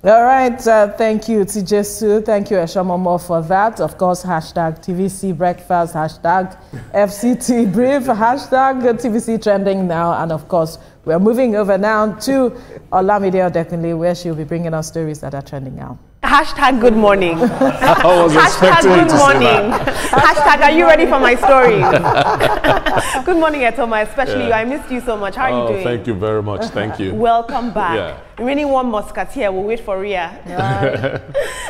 All right, thank you, TJ. Thank you, Eshamomo, for that. Of course, hashtag TVC Breakfast, hashtag FCT Brief, hashtag TVC Trending Now. And of course, we're moving over now to Olamide Odekunle, where she'll be bringing us stories that are trending now. Hashtag good morning. I was Hashtag good morning. Hashtag are you ready for my story? Good morning, Etoma, especially you. I missed you so much. How are you doing? Thank you very much. Thank you. Welcome back. Yeah. Really one musketeer. We'll wait for Ria.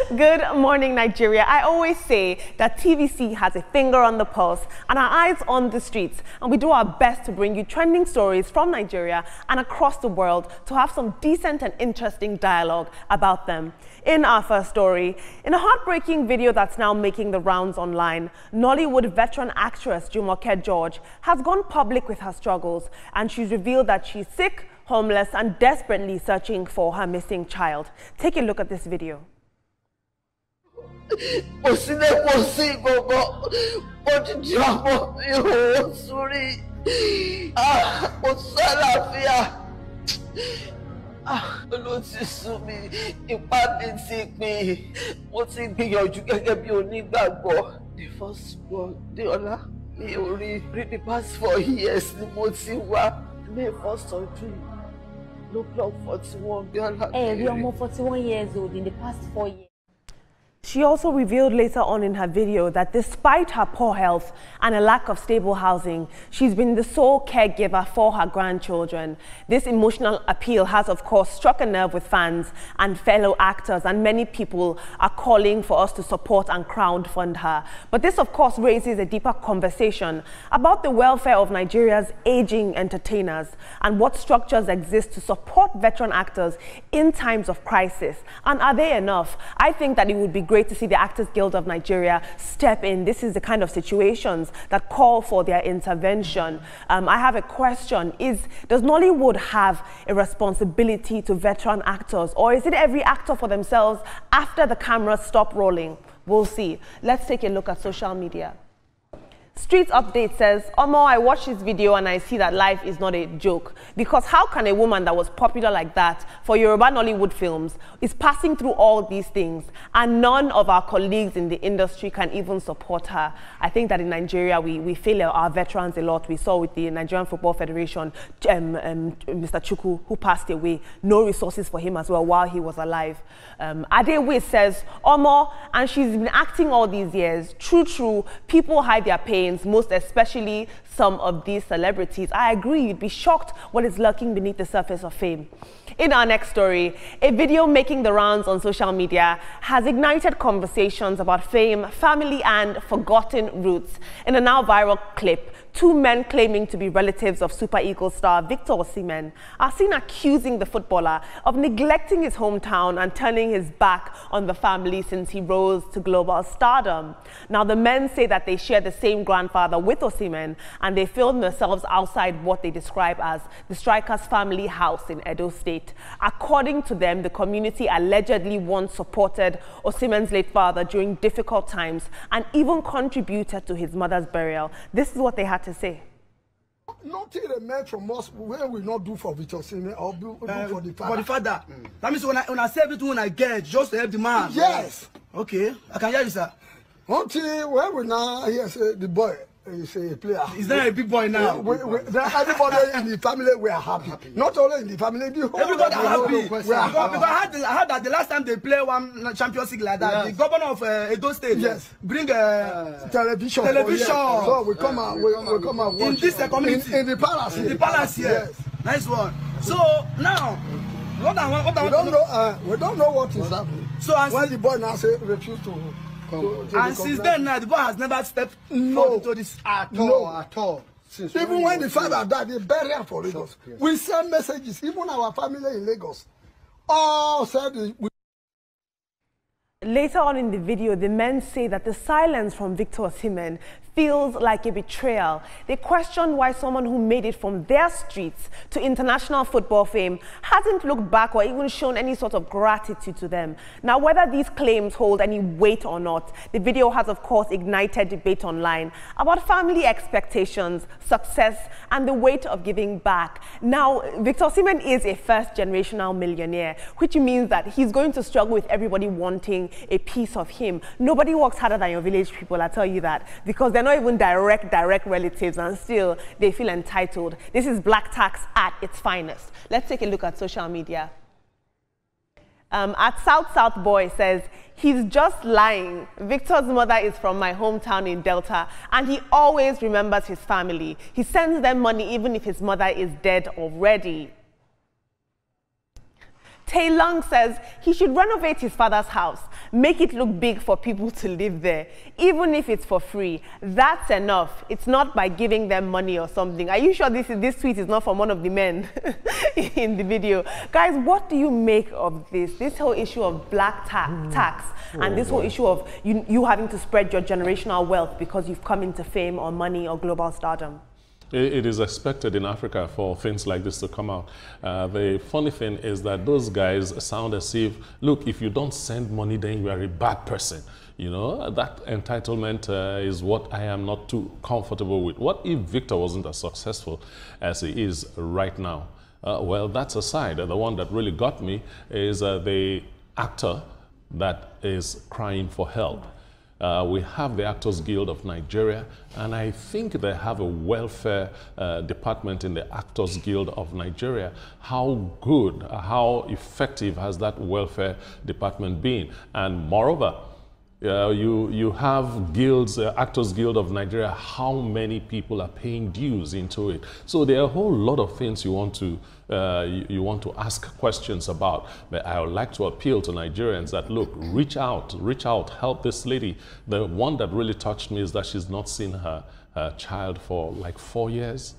Good morning, Nigeria. I always say that TVC has a finger on the pulse and our eyes on the streets. And we do our best to bring you trending stories from Nigeria and across the world to have some decent and interesting dialogue about them. In our first story, in a heartbreaking video that's now making the rounds online, Nollywood veteran actress Jumoke George has gone public with her struggles, and she's revealed that she's sick, homeless, and desperately searching for her missing child. Take a look at this video. Ló ti sú mi, ipá mi ti pin, mo ti gbìyànjú gẹ́gẹ́ bí onígbàgbọ́. The first one, Deola, mi ò rí the past 4 years ni mo ti wá. May 1st of June, no clock 41, Deola. We're almost 41 years old in the past 4 years. She also revealed later on in her video that despite her poor health and a lack of stable housing, she's been the sole caregiver for her grandchildren. This emotional appeal has, of course, struck a nerve with fans and fellow actors, and many people are calling for us to support and crowdfund her. But this, of course, raises a deeper conversation about the welfare of Nigeria's aging entertainers and what structures exist to support veteran actors in times of crisis. And are they enough? I think that it would be great to see the Actors Guild of Nigeria step in. This is the kind of situations that call for their intervention. I have a question. Does Nollywood have a responsibility to veteran actors, or is it every actor for themselves after the cameras stop rolling? We'll see. Let's take a look at social media. Streets Update says, Omo, I watched this video and I see that life is not a joke. Because how can a woman that was popular like that for Yoruba Nollywood films is passing through all these things and none of our colleagues in the industry can even support her? I think that in Nigeria, we fail our veterans a lot. We saw with the Nigerian Football Federation, Mr. Chukwu, who passed away, no resources for him as well while he was alive. Adewe says, Omo, and she's been acting all these years. True, people hide their pain, most especially some of these celebrities. I agree, you'd be shocked what is lurking beneath the surface of fame. In our next story, a video making the rounds on social media has ignited conversations about fame, family, and forgotten roots. In a now viral clip, 2 men claiming to be relatives of Super Eagles star Victor Oshmhen are seen accusing the footballer of neglecting his hometown and turning his back on the family since he rose to global stardom. Now, the men say that they share the same grandfather with Oshmhen, and they filmed themselves outside what they describe as the striker's family house in Edo State. According to them, the community allegedly once supported Oshmhen's late father during difficult times and even contributed to his mother's burial. This is what they had to say. Nothing remains from us when we not do for Victor Oshmhen or do for the father. For the father. That means when I say everything when I get, just to help the man. Yes. Okay, I can hear you, sir. Until when we now hear say the boy is a player. Is there a big boy now? Everybody in the family we are happy. Not only in the family, the whole everybody happy. We are happy. Because I heard that the last time they play one Champions League like that, the governor of Edo State bring television. So we come out, we come out in this community in the palace. In the palace here. Yes. Nice one. So now, we don't know what is happening. So when the boy now say refuse to. And since then, now the boy has never stepped into this at all. Even when the father died, they bury him for Lagos. Yes. We send messages, even our family in Lagos. All said. Later on in the video, the men say that the silence from Victor Oshmhen feels like a betrayal. They question why someone who made it from their streets to international football fame hasn't looked back or even shown any sort of gratitude to them. Now, whether these claims hold any weight or not, the video has, of course, ignited debate online about family expectations, success, and the weight of giving back. Now, Victor Oshmhen is a first-generational millionaire, which means that he's going to struggle with everybody wanting a piece of him. Nobody works harder than your village people, I tell you that, because they're not even direct relatives, and still they feel entitled. This is black tax at its finest. Let's take a look at social media. At South Boy says, he's just lying. Victor's mother is from my hometown in Delta, and he always remembers his family. He sends them money even if his mother is dead already. Tay Long says he should renovate his father's house, make it look big for people to live there, even if it's for free. That's enough. It's not by giving them money or something. Are you sure this tweet is not from one of the men in the video? Guys, what do you make of this whole issue of black tax and this whole issue of you having to spread your generational wealth because you've come into fame or money or global stardom? It is expected in Africa for things like this to come out. The funny thing is that those guys sound as if, look, if you don't send money, then you are a bad person. You know, that entitlement is what I am not too comfortable with. What if Victor wasn't as successful as he is right now? Well, that's aside. The one that really got me is the actor that is crying for help. We have the Actors Guild of Nigeria, and I think they have a welfare department in the Actors Guild of Nigeria. How good, how effective has that welfare department been? And moreover, you have guilds, Actors Guild of Nigeria, how many people are paying dues into it? So there are a whole lot of things you want to ask questions about. But I would like to appeal to Nigerians that, look, reach out, help this lady. The one that really touched me is that she's not seen her child for like 4 years.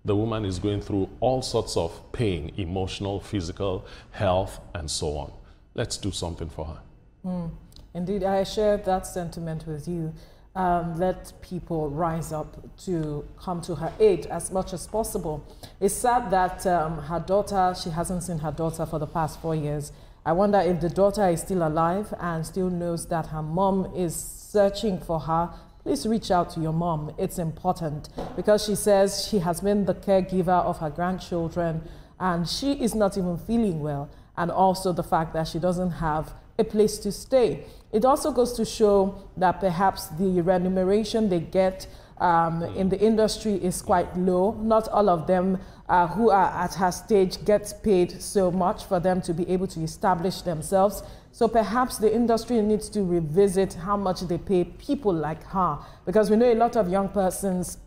The woman is going through all sorts of pain, emotional, physical, health, and so on. Let's do something for her. Indeed, I share that sentiment with you. Let people rise up to come to her aid as much as possible. It's sad that her daughter, she hasn't seen her daughter for the past 4 years. I wonder if the daughter is still alive and still knows that her mom is searching for her. Please reach out to your mom. It's important, because she says she has been the caregiver of her grandchildren and she is not even feeling well. And also the fact that she doesn't have a place to stay. It also goes to show that perhaps the remuneration they get in the industry is quite low. Not all of them who are at her stage get paid so much for them to be able to establish themselves. So perhaps the industry needs to revisit how much they pay people like her, because we know a lot of young persons,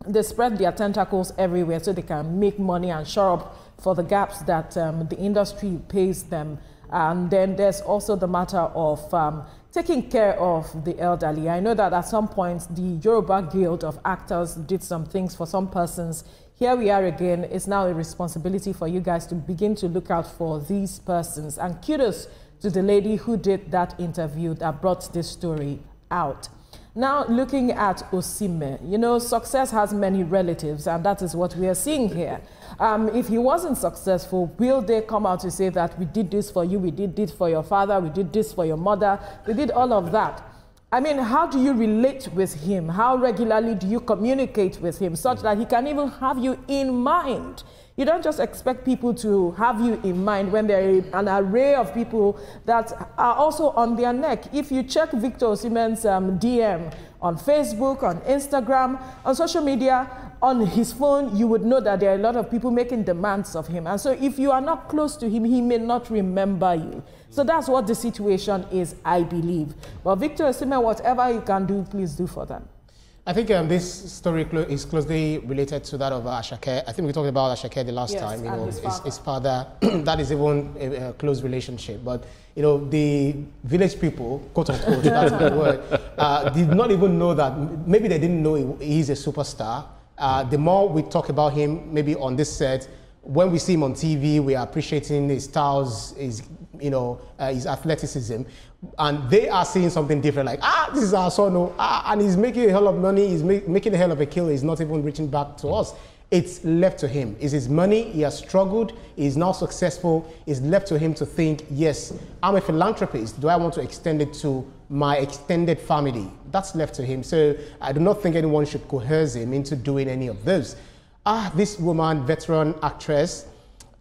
they spread their tentacles everywhere so they can make money and shore up for the gaps that the industry pays them. And then there's also the matter of taking care of the elderly. I know that at some point the Yoruba Guild of Actors did some things for some persons. Here we are again. It's now a responsibility for you guys to begin to look out for these persons. And kudos to the lady who did that interview that brought this story out. Now, looking at Oshmhen, you know, success has many relatives, and that is what we are seeing here. If he wasn't successful, will they come out to say that we did this for you, we did this for your father, we did this for your mother, we did all of that? I mean, how do you relate with him? How regularly do you communicate with him such that he can even have you in mind? You don't just expect people to have you in mind when there are an array of people that are also on their neck. If you check Victor Oshmhen's DM on Facebook, on Instagram, on social media, on his phone, you would know that there are a lot of people making demands of him. And so if you are not close to him, he may not remember you. So that's what the situation is, I believe. But Victor Oshmhen, whatever you can do, please do for them. I think this story is closely related to that of Asake. I think we talked about Asake the last time. You know, his father. That is even a close relationship. But you know, the village people, quote unquote, that's the word, did not even know that. Maybe they didn't know he's a superstar. The more we talk about him, maybe on this set, when we see him on TV, we are appreciating his styles, his athleticism, and they are seeing something different, like, this is our son, and he's making a hell of money, he's making a hell of a kill, he's not even reaching back to us. It's left to him. It's his money, he has struggled, he's now successful, it's left to him to think, yes, I'm a philanthropist, do I want to extend it to my extended family? That's left to him. So I do not think anyone should coerce him into doing any of those. This woman, veteran actress,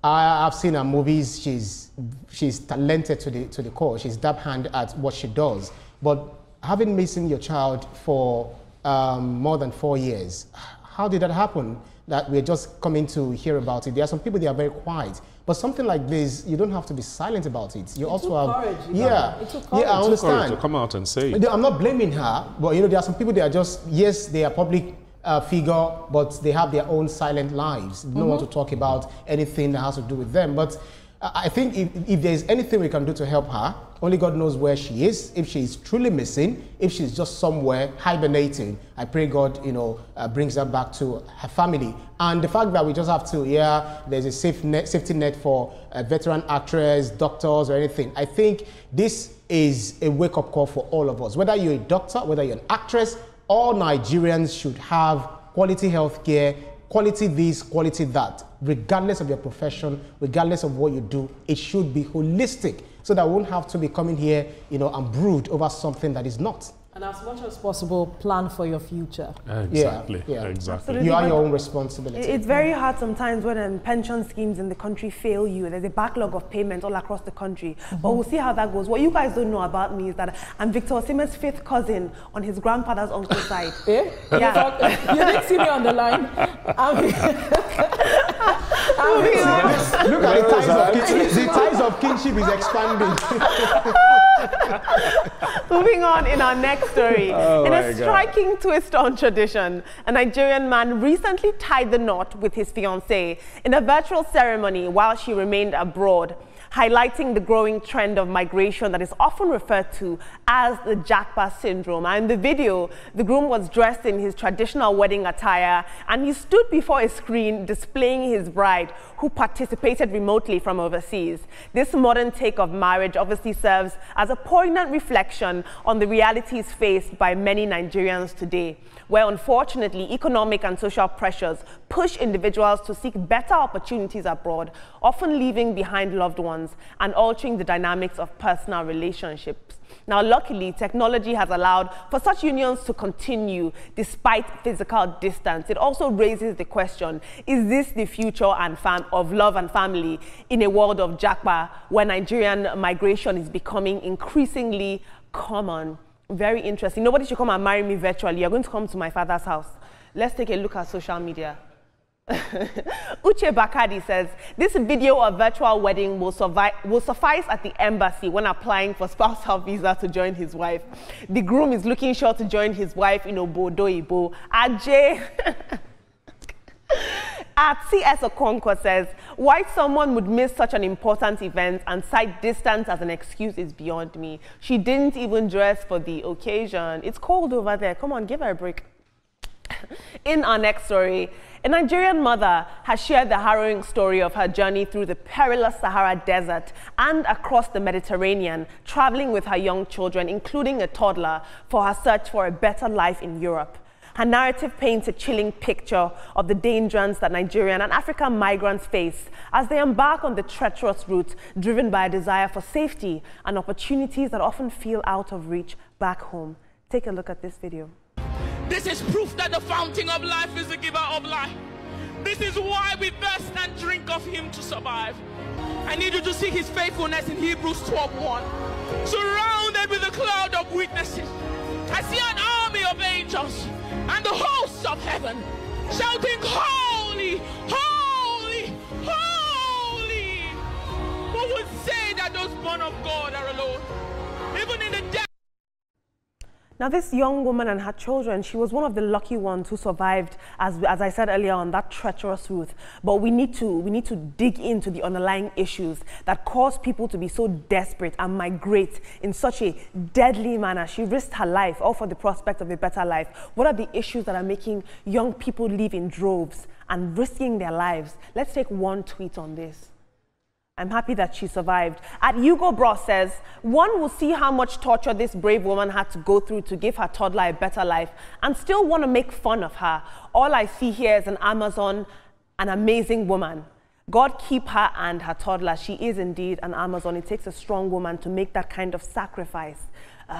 I've seen her movies, she's talented to the core, she's dab hand at what she does, but having missing your child for more than 4 years, how did that happen? That we're just coming to hear about it. There are some people, they are very quiet. But something like this, you don't have to be silent about it. You also have courage, it took courage. I understand. To come out and say it. I'm not blaming her, but there are some people, they are just, yes, they are public figure, but they have their own silent lives. They don't want to talk about anything that has to do with them. But I think if there's anything we can do to help her, only God knows where she is. If she is truly missing, if she's just somewhere hibernating, I pray God, brings her back to her family. And the fact that we just have to, there's a safety net for a veteran actress, doctors, or anything. I think this is a wake-up call for all of us. Whether you're a doctor, whether you're an actress, all Nigerians should have quality health care, quality this, quality that. Regardless of your profession, regardless of what you do, it should be holistic, so that we won't have to be coming here, and brood over something that is not. And as much as possible, plan for your future. Exactly. Yeah. Exactly. Absolutely. You are your own responsibility. It's very hard sometimes when pension schemes in the country fail you. There's a backlog of payments all across the country. But we'll see how that goes. What you guys don't know about me is that I'm Victor Osimhen's 5th cousin on his grandfather's uncle's side. Yeah. You didn't see me on the line. Look at the ties of kinship. The ties of kinship is expanding. Moving on in our next story. In a striking twist on tradition, a Nigerian man recently tied the knot with his fiancée in a virtual ceremony while she remained abroad, highlighting the growing trend of migration that is often referred to as the Japa syndrome. And in the video, the groom was dressed in his traditional wedding attire, and he stood before a screen displaying his bride, who participated remotely from overseas. This modern take of marriage obviously serves as a poignant reflection on the realities faced by many Nigerians today, where unfortunately economic and social pressures push individuals to seek better opportunities abroad, often leaving behind loved ones and altering the dynamics of personal relationships. Now, luckily, technology has allowed for such unions to continue despite physical distance. It also raises the question, is this the future of love and family in a world of Japa, where Nigerian migration is becoming increasingly common? Very interesting. Nobody should come and marry me virtually. You're going to come to my father's house. Let's take a look at social media. Uche Bakadi says, this video of virtual wedding will suffice at the embassy when applying for spousal visa to join his wife. The groom is looking sure to join his wife in Obodo Ibo. Ajay at CS Okonkwo says, why someone would miss such an important event and cite distance as an excuse is beyond me. She didn't even dress for the occasion. It's cold over there. Come on, give her a break. In our next story, a Nigerian mother has shared the harrowing story of her journey through the perilous Sahara Desert and across the Mediterranean, traveling with her young children, including a toddler, for her search for a better life in Europe. Her narrative paints a chilling picture of the dangers that Nigerian and African migrants face as they embark on the treacherous route, driven by a desire for safety and opportunities that often feel out of reach back home. Take a look at this video. This is proof that the fountain of life is the giver of life. This is why we thirst and drink of him to survive. I need you to see his faithfulness in Hebrews 12:1. Surrounded with a cloud of witnesses, I see an army of angels and the hosts of heaven shouting, holy, holy, holy. Who would say that those born of God are alone? Even in the death. Now, this young woman and her children, she was one of the lucky ones who survived, as I said earlier, on that treacherous route. But we need to dig into the underlying issues that cause people to be so desperate and migrate in such a deadly manner. She risked her life, all for the prospect of a better life. What are the issues that are making young people live in droves and risking their lives? Let's take one tweet on this. I'm happy that she survived. At Hugo Bros says, one will see how much torture this brave woman had to go through to give her toddler a better life and still want to make fun of her. All I see here is an Amazon, an amazing woman. God keep her and her toddler. She is indeed an Amazon. It takes a strong woman to make that kind of sacrifice.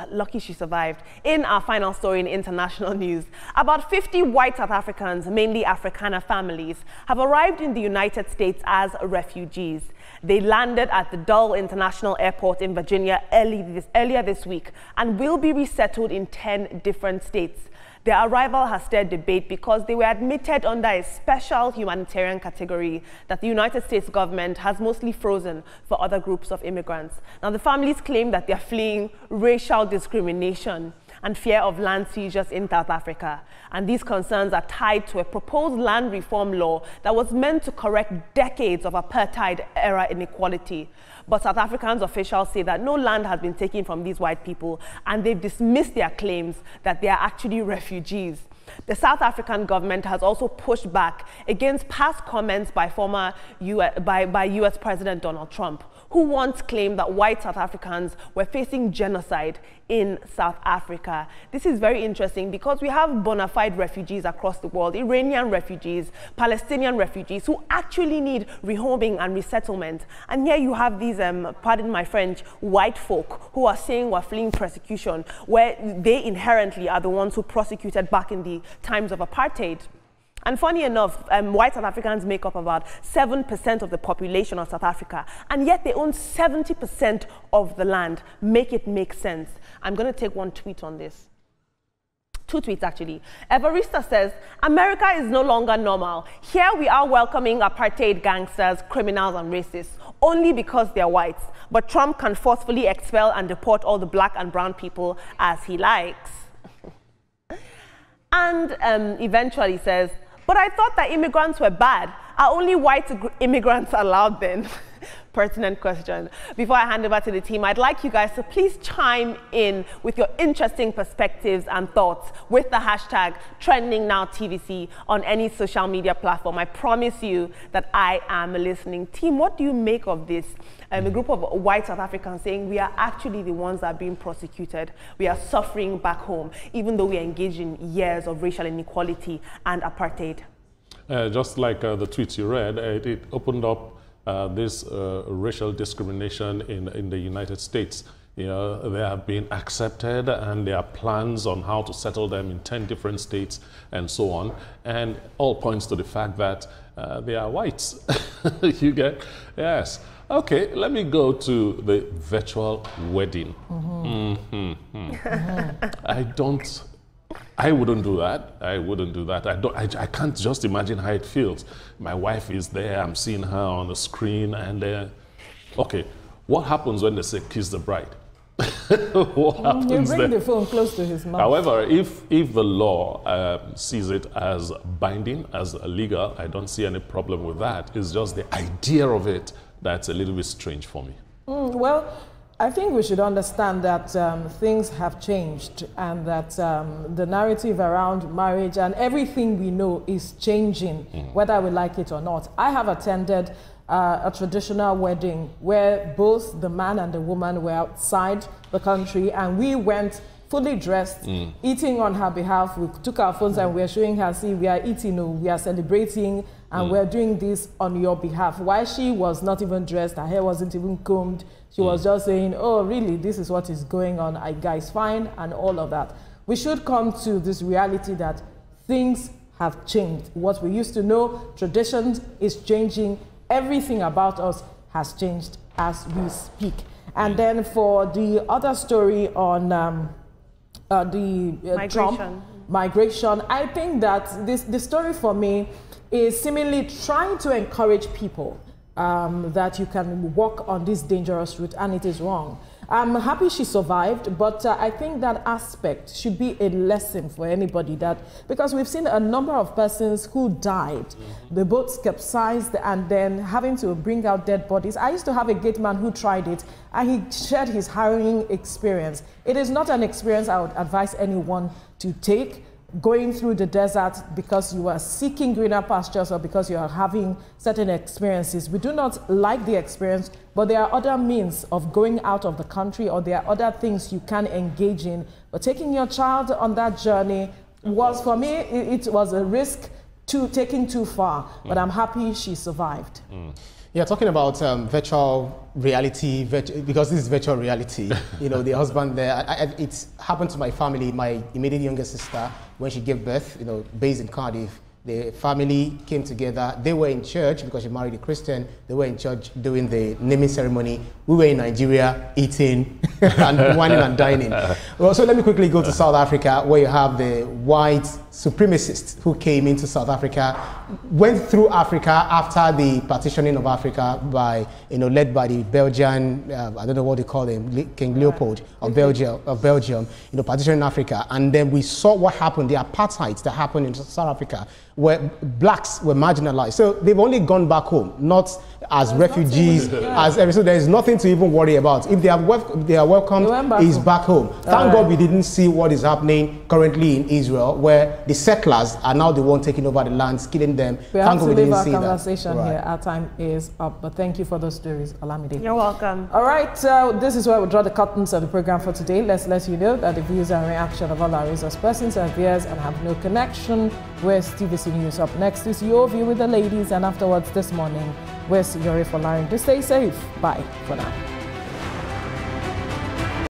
Lucky she survived. In our final story in international news, about 50 white South Africans, mainly Afrikaner families, have arrived in the United States as refugees. They landed at the Dulles International Airport in Virginia earlier this week and will be resettled in 10 different states. Their arrival has stirred debate because they were admitted under a special humanitarian category that the United States government has mostly frozen for other groups of immigrants. Now, the families claim that they're fleeing racial discrimination and fear of land seizures in South Africa. And these concerns are tied to a proposed land reform law that was meant to correct decades of apartheid-era inequality. But South African officials say that no land has been taken from these white people, and they've dismissed their claims that they are actually refugees. The South African government has also pushed back against past comments by US President Donald Trump, who once claimed that white South Africans were facing genocide in South Africa. This is very interesting because we have bona fide refugees across the world, Iranian refugees, Palestinian refugees who actually need rehoming and resettlement. And here you have these, pardon my French, white folk who are saying we're fleeing persecution, where they inherently are the ones who prosecuted back in the times of apartheid. And funny enough, white South Africans make up about 7% of the population of South Africa, and yet they own 70% of the land. Make it make sense. I'm going to take one tweet on this. Two tweets, actually. Evarista says, America is no longer normal. Here we are welcoming apartheid gangsters, criminals, and racists, only because they're whites. But Trump can forcefully expel and deport all the black and brown people as he likes. And eventually says, but I thought that immigrants were bad. Are only white immigrants allowed then? Pertinent question. Before I hand over to the team, I'd like you guys to please chime in with your interesting perspectives and thoughts with the hashtag TrendingNowTVC on any social media platform. I promise you that I am listening. Team, what do you make of this? A group of white South Africans saying we are actually the ones that are being prosecuted. We are suffering back home, even though we are engaged in years of racial inequality and apartheid. Just like the tweets you read, it opened up this racial discrimination in the United States. You know, they have been accepted and there are plans on how to settle them in 10 different states and so on. And all points to the fact that they are whites. You get? Yes. Okay, let me go to the virtual wedding. I wouldn't do that. I wouldn't do that. I can't just imagine how it feels. My wife is there, I'm seeing her on the screen, and okay, what happens when they say kiss the bride? What happens you bring then? the phone close to his mouth. However, if the law sees it as binding, as legal, I don't see any problem with that. It's just the idea of it that's a little bit strange for me. Well, I think we should understand that things have changed and that the narrative around marriage and everything we know is changing, whether we like it or not. I have attended a traditional wedding where both the man and the woman were outside the country, and we went fully dressed, eating on her behalf. We took our phones and we were showing her, see, we are eating, we are celebrating, and we're doing this on your behalf. While she was not even dressed, her hair wasn't even combed, she was just saying, oh, really, this is what is going on, guys, fine, and all of that. We should come to this reality that things have changed. What we used to know, traditions is changing, everything about us has changed as we speak. And then for the other story on migration. Trump migration, I think that the story for me is seemingly trying to encourage people that you can walk on this dangerous route, and it is wrong. I'm happy she survived, but I think that aspect should be a lesson for anybody, that because we've seen a number of persons who died, the boats capsized, and then having to bring out dead bodies. I used to have a gate man who tried it, and he shared his harrowing experience. It is not an experience I would advise anyone to take, going through the desert because you are seeking greener pastures or because you are having certain experiences. We do not like the experience, but there are other means of going out of the country, or there are other things you can engage in. But taking your child on that journey was, for me, it was a risk to taking too far, but I'm happy she survived. Yeah, talking about virtual reality, because this is virtual reality, you know, the husband there, it's happened to my family, my immediate younger sister, when she gave birth, you know, based in Cardiff. The family came together. They were in church because she married a Christian. They were in church doing the naming ceremony. We were in Nigeria eating and whining and dining. Well, so let me quickly go to South Africa, where you have the white supremacists who came into South Africa, went through Africa after the partitioning of Africa by, you know, led by the Belgian, I don't know what they call them, King Leopold of Belgium, you know, partitioning Africa. And then we saw what happened, the apartheid that happened in South Africa, where blacks were marginalized. So they've only gone back home, not as refugees, as so there is nothing to even worry about. If they are welcomed, is back home. Thank God we didn't see what is happening currently in Israel, where the settlers are now the one taking over the lands, killing them. We have to leave our conversation here. Our time is up, but thank you for those stories, Olamide. You're welcome. All right, this is where we draw the curtains of the program for today. Let's let you know that the views and reaction of all our resource persons are theirs and have no connection with TVC News. Up next is your view with the ladies, and afterwards this morning with Yori Folarin. To stay safe. Bye for now.